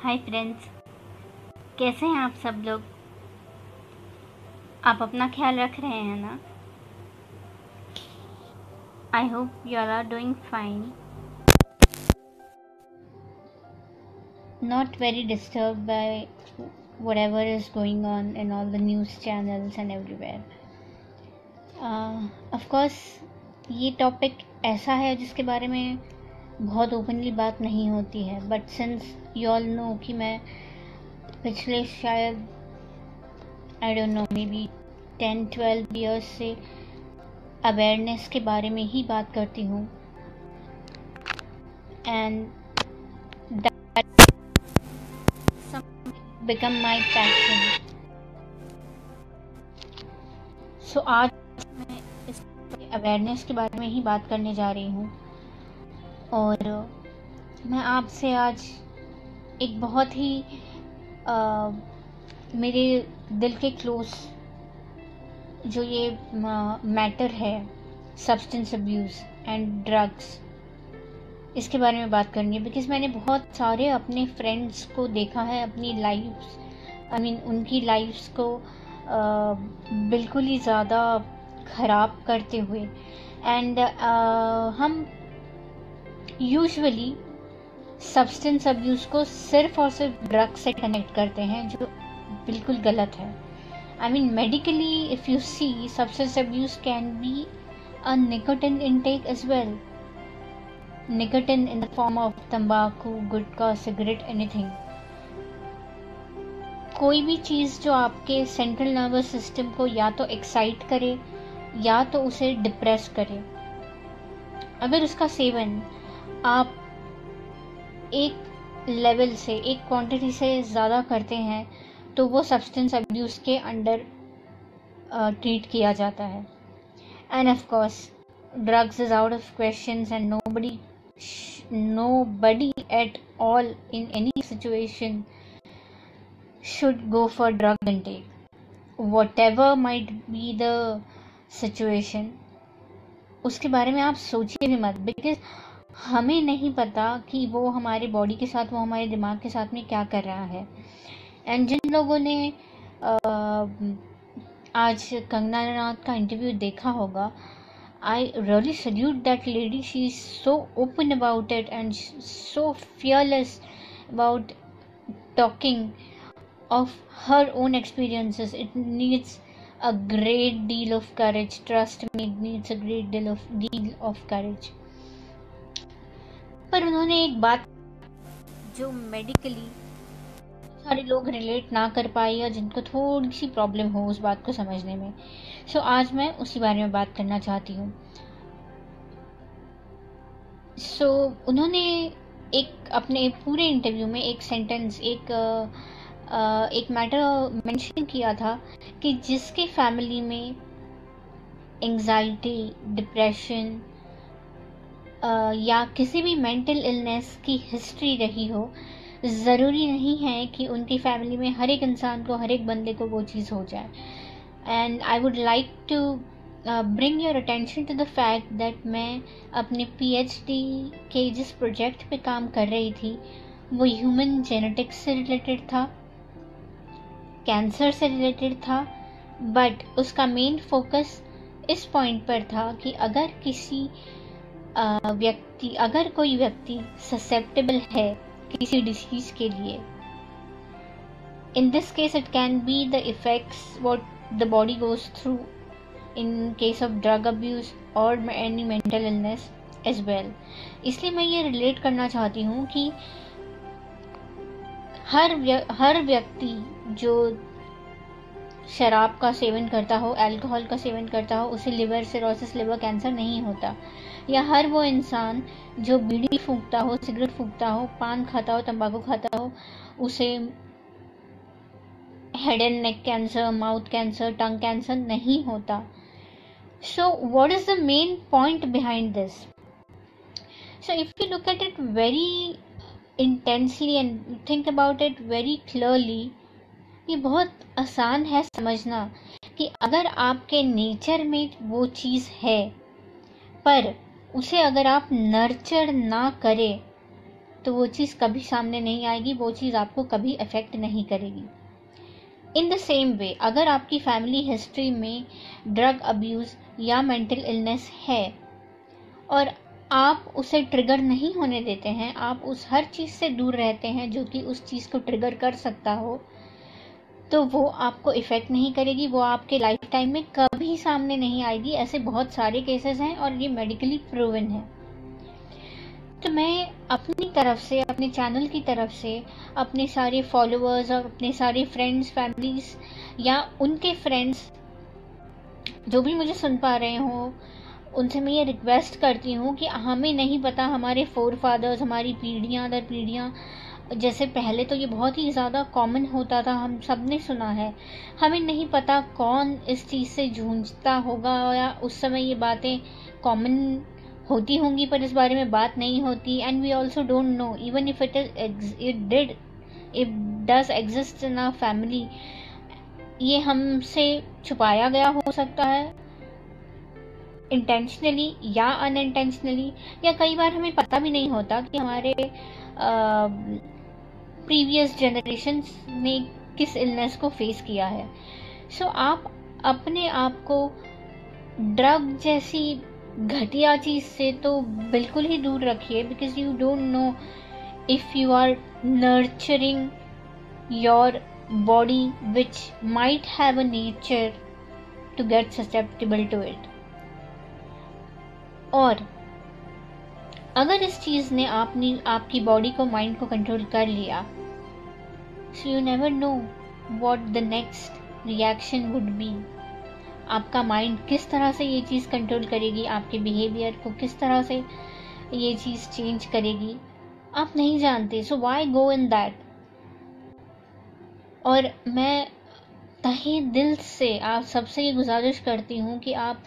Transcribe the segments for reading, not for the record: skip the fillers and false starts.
Hi friends, कैसे हैं आप सब लोग। आप अपना ख्याल रख रहे हैं ना। I hope you all are doing fine, not very disturbed by whatever is going on in all the news channels and everywhere. Of course, ये टॉपिक ऐसा है जिसके बारे में बहुत ओपनली बात नहीं होती है, but since you all know कि मैं पिछले शायद I don't know may be 10-12 years से अवेयरनेस के बारे में ही बात करती हूँ, एंड become my passion. सो आज मैं इस अवेयरनेस के बारे में ही बात करने जा रही हूँ, और मैं आपसे आज एक बहुत ही मेरे दिल के क्लोज जो ये मैटर है, सब्सटेंस अब्यूज़ एंड ड्रग्स, इसके बारे में बात करनी है। बिकॉज़ मैंने बहुत सारे अपने फ्रेंड्स को देखा है अपनी उनकी लाइफ्स को बिल्कुल ही ज़्यादा ख़राब करते हुए, एंड हम यूजुअली सब्सटेंस अब्यूज़ को सिर्फ और सिर्फ ड्रग से कनेक्ट करते हैं, जो बिल्कुल गलत है। Medically if you see, substance abuse can be a nicotine intake as well. Nicotine in the form of तंबाकू, गुटखा, सिगरेट, एनीथिंग। कोई भी चीज़ जो आपके सेंट्रल नर्वस सिस्टम को या तो एक्साइट करे या तो उसे डिप्रेस करे, अगर उसका सेवन आप एक लेवल से, एक क्वांटिटी से ज़्यादा करते हैं, तो वो सब्सटेंस अब्यूज़ के अंडर ट्रीट किया जाता है। End of course drugs is out of questions, and nobody at all in any situation should go for drug intake, whatever might be the situation. उसके बारे में आप सोचिए भी मत, बिकॉज हमें नहीं पता कि वो हमारे बॉडी के साथ, वो हमारे दिमाग के साथ में क्या कर रहा है। एंड जिन लोगों ने आज कंगना रनौत का इंटरव्यू देखा होगा, I really salute that lady. She's so open about it and so fearless about talking of her own experiences. It needs a great deal of courage. Trust me, it needs a great deal of courage. पर उन्होंने एक बात जो medically सारे लोग relate ना कर पाए, या जिनको थोड़ी सी प्रॉब्लम हो उस बात को समझने में, सो आज मैं उसी बारे में बात करना चाहती हूँ। सो उन्होंने एक अपने पूरे इंटरव्यू में एक सेंटेंस, एक मैटर मेंशन किया था कि जिसके फैमिली में एंजाइटी, डिप्रेशन या किसी भी मेंटल इलनेस की हिस्ट्री रही हो, ज़रूरी नहीं है कि उनकी फैमिली में हर एक इंसान को, हर एक बंदे को वो चीज़ हो जाए। And I would like to bring your attention to the fact that मैं अपने PhD के जिस प्रोजेक्ट पे काम कर रही थी, वो ह्यूमन जेनेटिक्स से रिलेटेड था, कैंसर से रिलेटेड था, बट उसका मेन फोकस इस पॉइंट पर था कि अगर कोई व्यक्ति ससेप्टेबल है किसी डिसीज के लिए, in this case it can be the effects what the body goes through in case of drug abuse or any mental illness as well. इसलिए मैं ये रिलेट करना चाहती हूँ कि हर व्यक्ति जो शराब का सेवन करता हो, अल्कोहल का सेवन करता हो, उसे लिवर सिरोसिस, लिवर कैंसर नहीं होता। या हर वो इंसान जो बीड़ी फूंकता हो, सिगरेट फूंकता हो, पान खाता हो, तंबाकू खाता हो, उसे head and neck cancer, mouth cancer, tongue cancer नहीं होता। So what is the main point behind this? So if you look at it very intensely and think about it very clearly, ये बहुत आसान है समझना कि अगर आपके नेचर में वो चीज़ है, पर उसे अगर आप नर्चर ना करें, तो वो चीज़ कभी सामने नहीं आएगी, वो चीज़ आपको कभी अफेक्ट नहीं करेगी। इन द सेम वे, अगर आपकी फैमिली हिस्ट्री में ड्रग अब्यूज़ या मेंटल इलनेस है और आप उसे ट्रिगर नहीं होने देते हैं, आप उस हर चीज़ से दूर रहते हैं जो कि उस चीज़ को ट्रिगर कर सकता हो, तो वो आपको इफ़ेक्ट नहीं करेगी, वो आपके लाइफ टाइम में कभी सामने नहीं आएगी। ऐसे बहुत सारे केसेस हैं और ये मेडिकली प्रूवन है। तो मैं अपनी तरफ से, अपने चैनल की तरफ से, अपने सारे फॉलोअर्स और अपने सारे फ्रेंड्स, फैमिलीज़ या उनके फ्रेंड्स जो भी मुझे सुन पा रहे हो, उनसे मैं ये रिक्वेस्ट करती हूँ कि हमें नहीं पता, हमारे फोर फादर्स, हमारी पीढ़ियाँ दर पीढ़ियाँ, जैसे पहले तो ये बहुत ही ज़्यादा कॉमन होता था, हम सब ने सुना है, हमें नहीं पता कौन इस चीज़ से जूझता होगा या उस समय ये बातें कॉमन होती होंगी पर इस बारे में बात नहीं होती। And we also don't know even if it does exist in our family, ये हमसे छुपाया गया हो सकता है इंटेंशनली या अनइंटेंशनली, या कई बार हमें पता भी नहीं होता कि हमारे प्रीवियस जनरेशंस ने किस इलनेस को फेस किया है। सो आप अपने आप को ड्रग जैसी घटिया चीज़ से तो बिल्कुल ही दूर रखिए, because you don't know if you are nurturing your body which might have a nature to get susceptible to it। और अगर इस चीज़ ने आपकी बॉडी को, माइंड को कंट्रोल कर लिया, so you never know what the next reaction would be. आपका माइंड किस तरह से ये चीज़ कंट्रोल करेगी, आपके बिहेवियर को किस तरह से ये चीज़ चेंज करेगी, आप नहीं जानते। So why go in that. और मैं तहे दिल से आप सबसे ये गुजारिश करती हूँ कि आप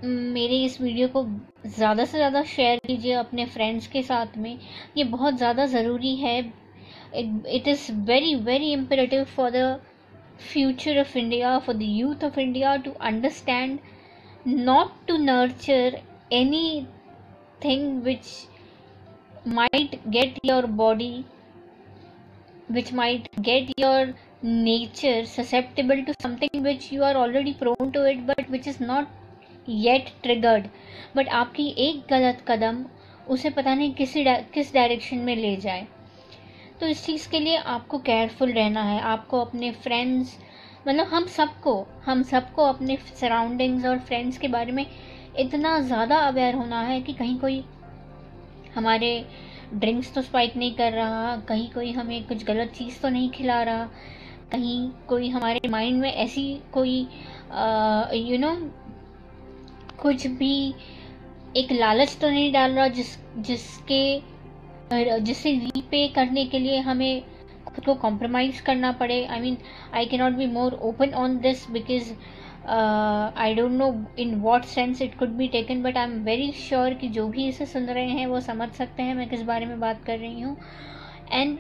मेरे इस वीडियो को ज़्यादा से ज़्यादा शेयर कीजिए अपने फ्रेंड्स के साथ में। ये बहुत ज़्यादा ज़रूरी है। It is very very imperative for the future of India, for the youth of India to understand, not to nurture anything which might get your body, which might get your nature susceptible to something which you are already prone to it but which is not yet triggered। but आपकी एक गलत कदम उसे पता नहीं किस direction में ले जाए। तो इस चीज़ के लिए आपको केयरफुल रहना है। आपको अपने फ्रेंड्स, मतलब हम सबको अपने सराउंडिंग्स और फ्रेंड्स के बारे में इतना ज़्यादा अवेयर होना है कि कहीं कोई हमारे ड्रिंक्स तो स्पाइक नहीं कर रहा, कहीं कोई हमें कुछ गलत चीज़ तो नहीं खिला रहा, कहीं कोई हमारे माइंड में ऐसी कोई कुछ भी एक लालच तो नहीं डाल रहा जिससे रीपे करने के लिए हमें खुद को कॉम्प्रोमाइज़ करना पड़े। I can not be more open on this because I don't know in what sense it could be taken, but I'm very sure कि जो भी इसे सुन रहे हैं वो समझ सकते हैं मैं किस बारे में बात कर रही हूँ। And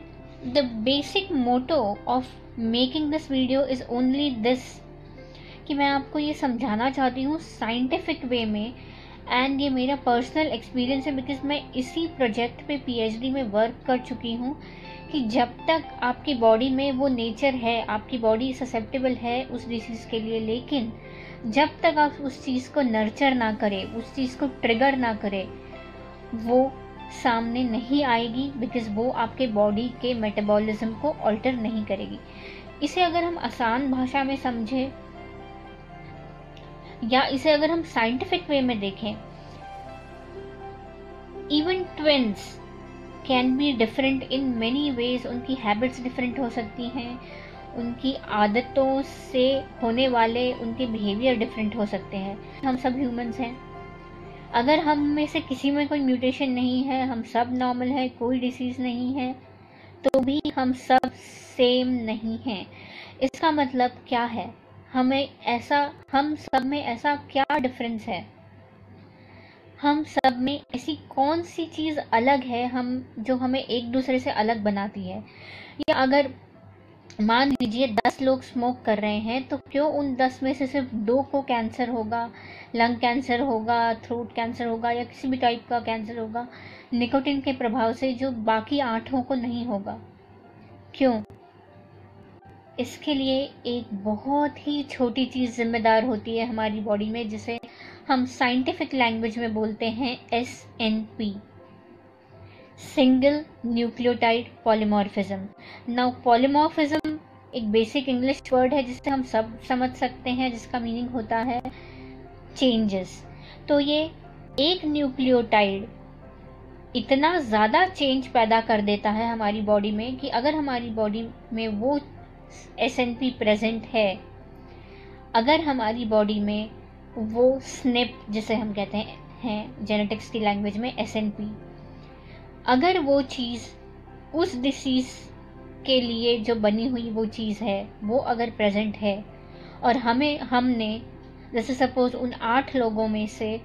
the basic motto of making this video is only this, कि मैं आपको ये समझाना चाहती हूँ साइंटिफिक वे में। एंड ये मेरा पर्सनल एक्सपीरियंस है बिकॉज मैं इसी प्रोजेक्ट पे PhD में वर्क कर चुकी हूँ कि जब तक आपकी बॉडी में वो नेचर है, आपकी बॉडी ससेप्टेबल है उस डिसीज़ के लिए, लेकिन जब तक आप उस चीज़ को नर्चर ना करें, उस चीज़ को ट्रिगर ना करें, वो सामने नहीं आएगी बिकॉज वो आपके बॉडी के मेटाबॉलिज्म को ऑल्टर नहीं करेगी। इसे अगर हम आसान भाषा में समझें या इसे अगर हम साइंटिफिक वे में देखें, even twins can be different in many ways. उनकी हैबिट्स डिफरेंट हो सकती हैं, उनकी आदतों से होने वाले उनके बिहेवियर डिफरेंट हो सकते हैं। हम सब ह्यूमंस हैं। अगर हम में से किसी में कोई म्यूटेशन नहीं है, हम सब नॉर्मल है, कोई डिसीज़ नहीं है, तो भी हम सब सेम नहीं हैं। इसका मतलब क्या है? हम सब में ऐसा क्या डिफरेंस है? हम सब में ऐसी कौन सी चीज़ अलग है जो हमें एक दूसरे से अलग बनाती है? या अगर मान लीजिए 10 लोग स्मोक कर रहे हैं, तो क्यों उन 10 में से सिर्फ 2 को कैंसर होगा, लंग कैंसर होगा, थ्रोट कैंसर होगा या किसी भी टाइप का कैंसर होगा निकोटिन के प्रभाव से, जो बाकी 8 को नहीं होगा? क्यों? इसके लिए एक बहुत ही छोटी चीज़ जिम्मेदार होती है हमारी बॉडी में, जिसे हम साइंटिफिक लैंग्वेज में बोलते हैं SNP, single nucleotide polymorphism. Now polymorphism एक बेसिक इंग्लिश वर्ड है जिससे हम सब समझ सकते हैं, जिसका मीनिंग होता है चेंजेस। तो ये एक न्यूक्लियोटाइड इतना ज़्यादा चेंज पैदा कर देता है हमारी बॉडी में कि अगर हमारी बॉडी में वो SNP प्रेजेंट है, अगर हमारी बॉडी में वो SNP जिसे हम कहते हैं जेनेटिक्स की लैंग्वेज में SNP, अगर वो चीज़ उस डिसीज़ के लिए जो बनी हुई वो चीज़ है वो अगर प्रेजेंट है, और हमने जैसे सपोज उन 8 लोगों में से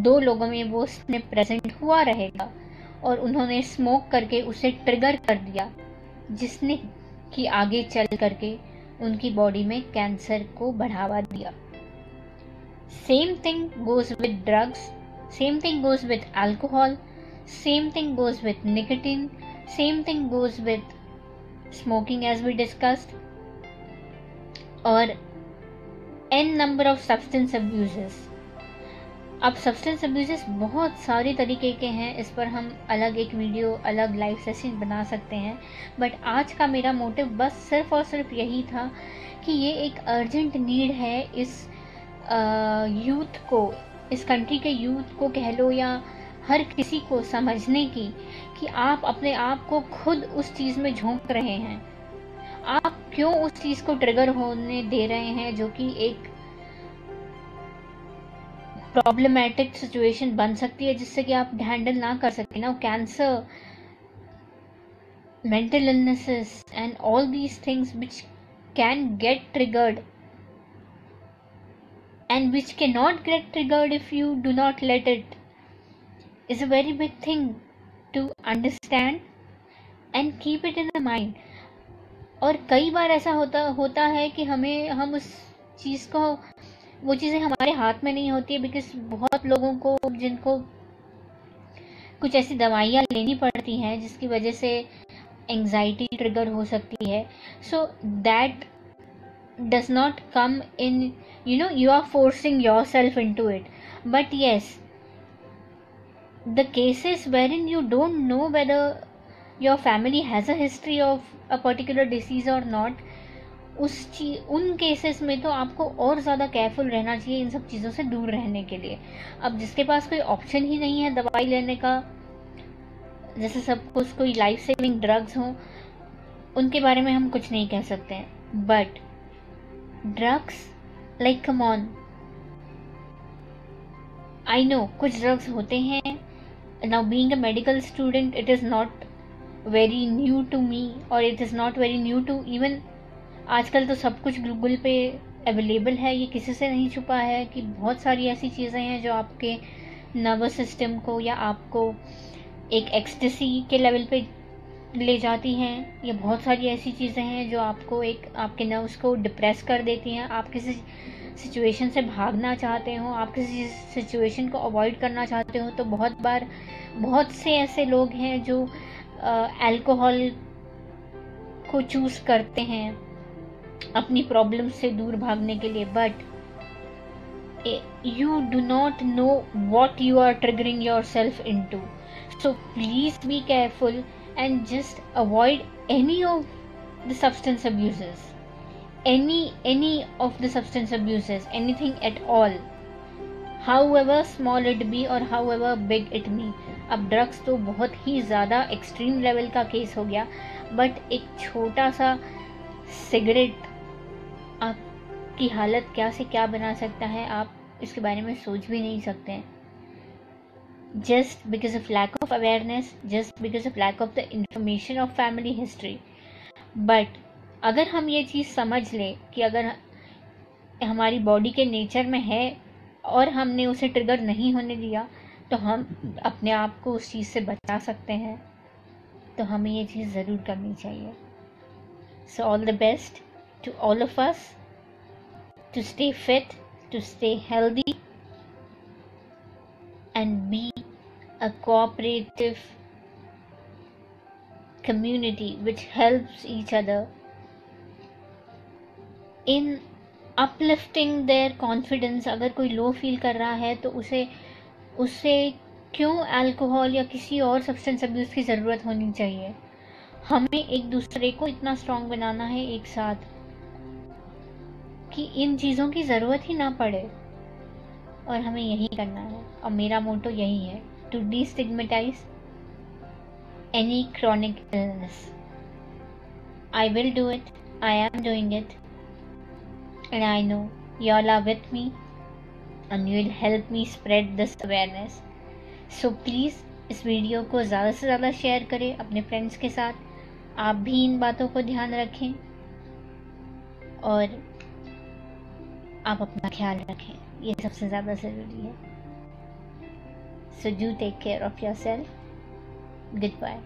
2 लोगों में वो SNP प्रेजेंट हुआ रहेगा और उन्होंने स्मोक करके उसे ट्रिगर कर दिया, जिसने कि आगे चल करके उनकी बॉडी में कैंसर को बढ़ावा दिया। Same thing goes with drugs, same thing goes with alcohol, same thing goes with nicotine, same thing goes with smoking as we discussed, और n number of substance abuses। अब सब्सटेंस अब्यूजेस बहुत सारे तरीके के हैं, इस पर हम अलग एक वीडियो, अलग लाइव सेशन बना सकते हैं, बट आज का मेरा मोटिव बस सिर्फ और सिर्फ यही था कि ये एक अर्जेंट नीड है इस यूथ को, इस कंट्री के यूथ को कह लो या हर किसी को समझने की, कि आप अपने आप को खुद उस चीज़ में झोंक रहे हैं। आप क्यों उस चीज़ को ट्रिगर होने दे रहे हैं जो कि एक प्रॉब्लमेटिक सिचुएशन बन सकती है, जिससे कि आप हैंडल ना कर सकें ना। Cancer, mental illnesses and all these things which can get triggered and which cannot get triggered if you do not let it, is a very big thing to understand and keep it in the mind। और कई बार ऐसा होता है कि हम उस चीज़ को, वो चीज़ें हमारे हाथ में नहीं होती है, बिकॉज बहुत लोगों को जिनको कुछ ऐसी दवाइयाँ लेनी पड़ती हैं जिसकी वजह से एंजाइटी ट्रिगर हो सकती है। So that does not come in, you are forcing yourself into it, but yes, the cases wherein you don't know whether your family has a history of a particular disease or not, उन cases में तो आपको और ज़्यादा careful रहना चाहिए इन सब चीज़ों से दूर रहने के लिए। अब जिसके पास कोई ऑप्शन ही नहीं है दवाई लेने का, जैसे सब कुछ कोई लाइफ सेविंग ड्रग्स हों, उनके बारे में हम कुछ नहीं कह सकते हैं, but drugs, like come on, I know कुछ ड्रग्स होते हैं। Now being a medical student, it is not very new to me, और it is not very new to even, आजकल तो सब कुछ गूगल पे अवेलेबल है, ये किसी से नहीं छुपा है कि बहुत सारी ऐसी चीज़ें हैं जो आपके नर्वस सिस्टम को या आपको एक एक्सटेसी के लेवल पे ले जाती हैं, या बहुत सारी ऐसी चीज़ें हैं जो आपको आपके नर्व्स को डिप्रेस कर देती हैं। आप किसी सिचुएशन से भागना चाहते हो, आप किसी सिचुएशन को अवॉइड करना चाहते हो, तो बहुत बार बहुत से ऐसे लोग हैं जो अल्कोहल को चूज़ करते हैं अपनी प्रॉब्लम से दूर भागने के लिए, but you do not know what you are triggering yourself into, so please be careful and just avoid any of the substance abuses, any of the substance abuses, anything at all, however small it be or however big it be। अब drugs तो बहुत ही ज़्यादा extreme level का case हो गया, but एक छोटा सा सिगरेट आपकी हालत क्या से क्या बना सकता है, आप इसके बारे में सोच भी नहीं सकते हैं। Just because of lack of awareness, just because of lack of the information of family history। But अगर हम ये चीज़ समझ लें कि अगर हमारी बॉडी के नेचर में है और हमने उसे ट्रिगर नहीं होने दिया, तो हम अपने आप को उस चीज़ से बचा सकते हैं, तो हमें ये चीज़ ज़रूर करनी चाहिए। So all the best to all of us to stay fit, to stay healthy, and be a cooperative community which helps each other in uplifting their confidence. अगर कोई लो फील कर रहा है तो उसे क्यों अल्कोहल या किसी और सब्सटेंस अब्यूज़ की ज़रूरत होनी चाहिए। हमें एक दूसरे को इतना स्ट्रॉन्ग बनाना है एक साथ कि इन चीज़ों की ज़रूरत ही ना पड़े, और हमें यही करना है। और मेरा मोटो यही है, to distigmatize any chronic illness. I will do it. I am doing it. And I know you all are with me and you will help me spread this awareness. So please इस video को ज़्यादा से ज़्यादा share करें अपने friends के साथ। आप भी इन बातों को ध्यान रखें और आप अपना ख्याल रखें, ये सबसे ज़्यादा ज़रूरी है। So do take care of yourself. Goodbye.